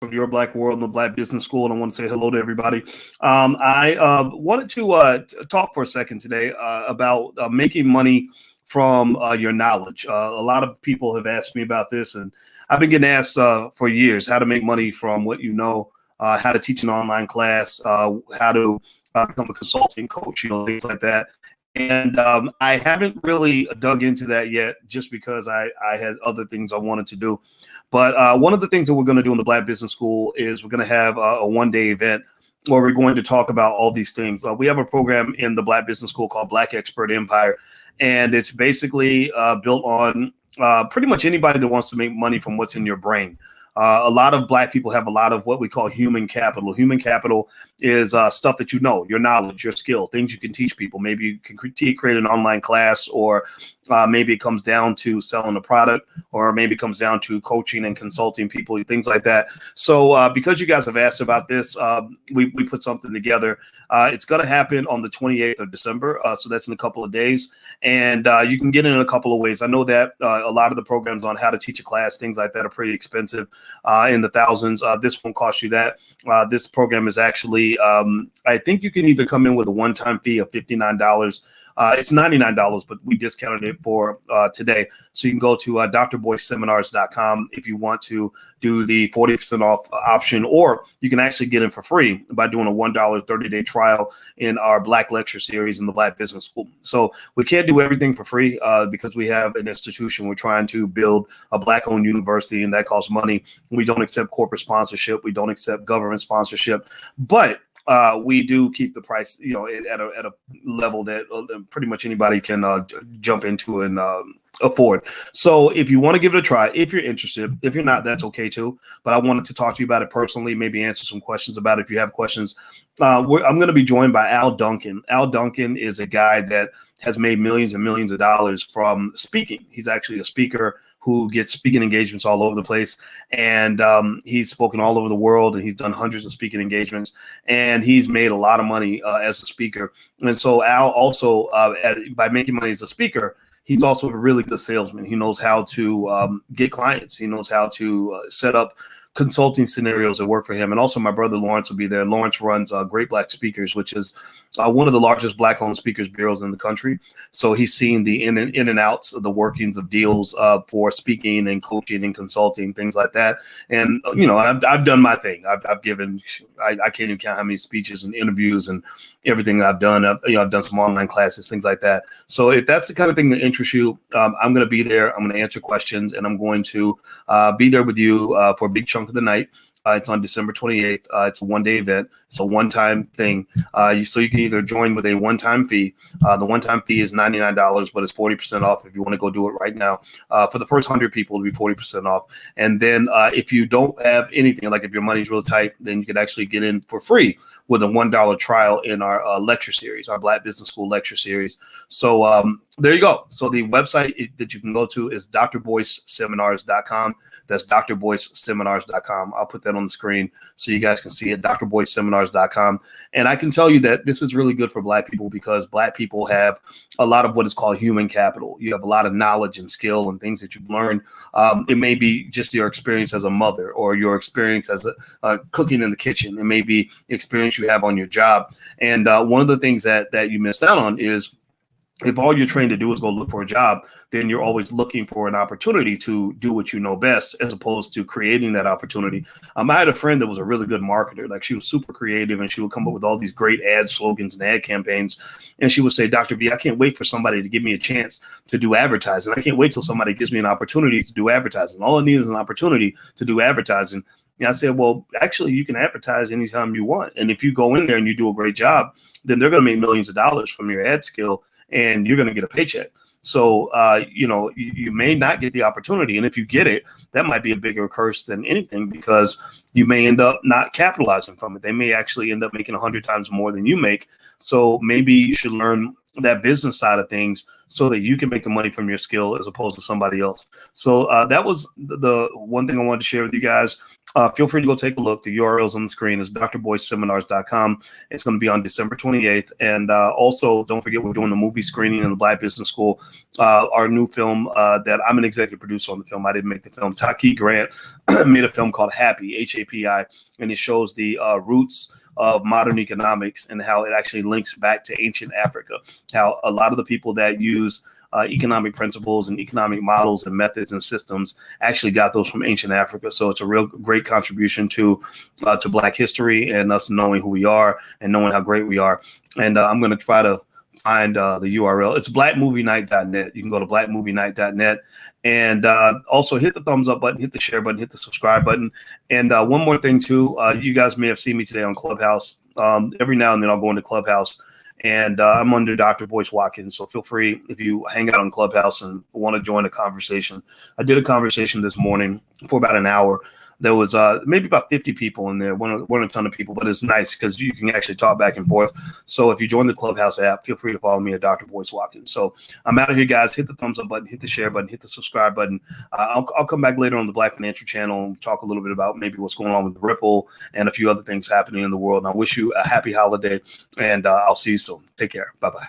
from Your Black World and the Black Business School, and I want to say hello to everybody. I wanted to talk for a second today about making money from your knowledge. A lot of people have asked me about this, and I've been getting asked for years how to make money from what you know, how to teach an online class, how to become a consulting coach, things like that. And I haven't really dug into that yet just because I had other things I wanted to do. But one of the things that we're going to do in the Black Business School is we're going to have a one-day event where we're going to talk about all these things. We have a program in the Black Business School called Black Expert Empire, and it's basically built on pretty much anybody that wants to make money from what's in your brain. A lot of Black people have a lot of what we call human capital. Human capital is stuff that you know, your knowledge, your skill, things you can teach people. Maybe you can create an online class, or maybe it comes down to selling a product, or maybe it comes down to coaching and consulting people, things like that. So because you guys have asked about this, we put something together. It's going to happen on the 28th of December. So that's in a couple of days. And you can get in a couple of ways. I know that a lot of the programs on how to teach a class, things like that, are pretty expensive, in the thousands. This won't cost you that. This program is actually, I think you can either come in with a one-time fee of $59. It's $99, but we discounted it for today. So you can go to drboyceseminars.com if you want to do the 40% off option, or you can actually get in for free by doing a $1 30-day trial in our Black lecture series in the Black Business School. So we can't do everything for free because we have an institution. We're trying to build a Black-owned university, and that costs money. We don't accept corporate sponsorship. We don't accept government sponsorship, but we do keep the price, at a level that pretty much anybody can jump into and afford. So if you want to give it a try, if you're interested, if you're not, that's okay too. But I wanted to talk to you about it personally, maybe answer some questions about it if you have questions. I'm going to be joined by Al Duncan. Al Duncan is a guy that has made millions and millions of dollars from speaking. He's actually a speaker who gets speaking engagements all over the place. And he's spoken all over the world, and he's done hundreds of speaking engagements, and he's made a lot of money as a speaker. And so Al also, by making money as a speaker, he's also a really good salesman. He knows how to get clients. He knows how to set up consulting scenarios that work for him. And also my brother Lawrence will be there. Lawrence runs Great Black Speakers, which is one of the largest Black-owned speakers bureaus in the country. So he's seen the in and outs of the workings of deals for speaking and coaching and consulting, things like that. And, I've done my thing. I've given, I can't even count how many speeches and interviews and everything I've done. I've done some online classes, things like that. So if that's the kind of thing that interests you, I'm going to be there. I'm going to answer questions, and I'm going to be there with you for a big chunk of the night. It's on December 28th. It's a one-day event. It's a one-time thing. So you can either join with a one-time fee. The one-time fee is $99, but it's 40% off if you want to go do it right now. For the first 100 people, it'll be 40% off. And then if you don't have anything, like if your money's real tight, then you can actually get in for free with a $1 trial in our lecture series, our Black Business School lecture series. So there you go. So the website that you can go to is drboyceseminars.com. That's drboyceseminars.com. I'll put that on the screen so you guys can see it, drboyceseminars.com. And I can tell you that this is really good for Black people, because Black people have a lot of what is called human capital. You have a lot of knowledge and skill and things that you've learned. It may be just your experience as a mother, or your experience as a cooking in the kitchen. It may be experience you have on your job. And one of the things that you missed out on is, if all you're trained to do is go look for a job, then you're always looking for an opportunity to do what you know best, as opposed to creating that opportunity. I had a friend that was a really good marketer. Like, she was super creative, and she would come up with all these great ad slogans and ad campaigns. And she would say, Dr. B, I can't wait for somebody to give me a chance to do advertising. I can't wait till somebody gives me an opportunity to do advertising. All I need is an opportunity to do advertising. And I said, well, actually, you can advertise anytime you want. And if you go in there and you do a great job, then they're going to make millions of dollars from your ad skill, and you're going to get a paycheck. So, you may not get the opportunity. And if you get it, that might be a bigger curse than anything, because you may end up not capitalizing from it. They may actually end up making 100 times more than you make. So maybe you should learn that business side of things so that you can make the money from your skill as opposed to somebody else. So that was the one thing I wanted to share with you guys. Feel free to go take a look. The URL's on the screen is drboyceseminars.com. It's going to be on December 28th. And also, don't forget, we're doing the movie screening in the Black Business School. Our new film that I'm an executive producer on the film. I didn't make the film. Taki Grant made a film called Happy, Hapi, and it shows the roots of modern economics and how it actually links back to ancient Africa, how a lot of the people that use economic principles and economic models and methods and systems actually got those from ancient Africa. So it's a real great contribution to Black history and us knowing who we are and knowing how great we are. And I'm going to try to find the URL. It's blackmovienight.net. You can go to blackmovienight.net. And also hit the thumbs up button, hit the share button, hit the subscribe button. And one more thing, too. You guys may have seen me today on Clubhouse. Every now and then I'll go into Clubhouse. And I'm under Dr. Boyce Watkins. So feel free, if you hang out on Clubhouse and want to join a conversation. I did a conversation this morning for about an hour. There was maybe about 50 people in there, weren't a ton of people, but it's nice because you can actually talk back and forth. So if you join the Clubhouse app, feel free to follow me at Dr. Boyce Watkins. So I'm out of here, guys. Hit the thumbs up button, hit the share button, hit the subscribe button. I'll come back later on the Black Financial Channel and talk a little bit about maybe what's going on with Ripple and a few other things happening in the world. And I wish you a happy holiday, and I'll see you soon. Take care. Bye-bye.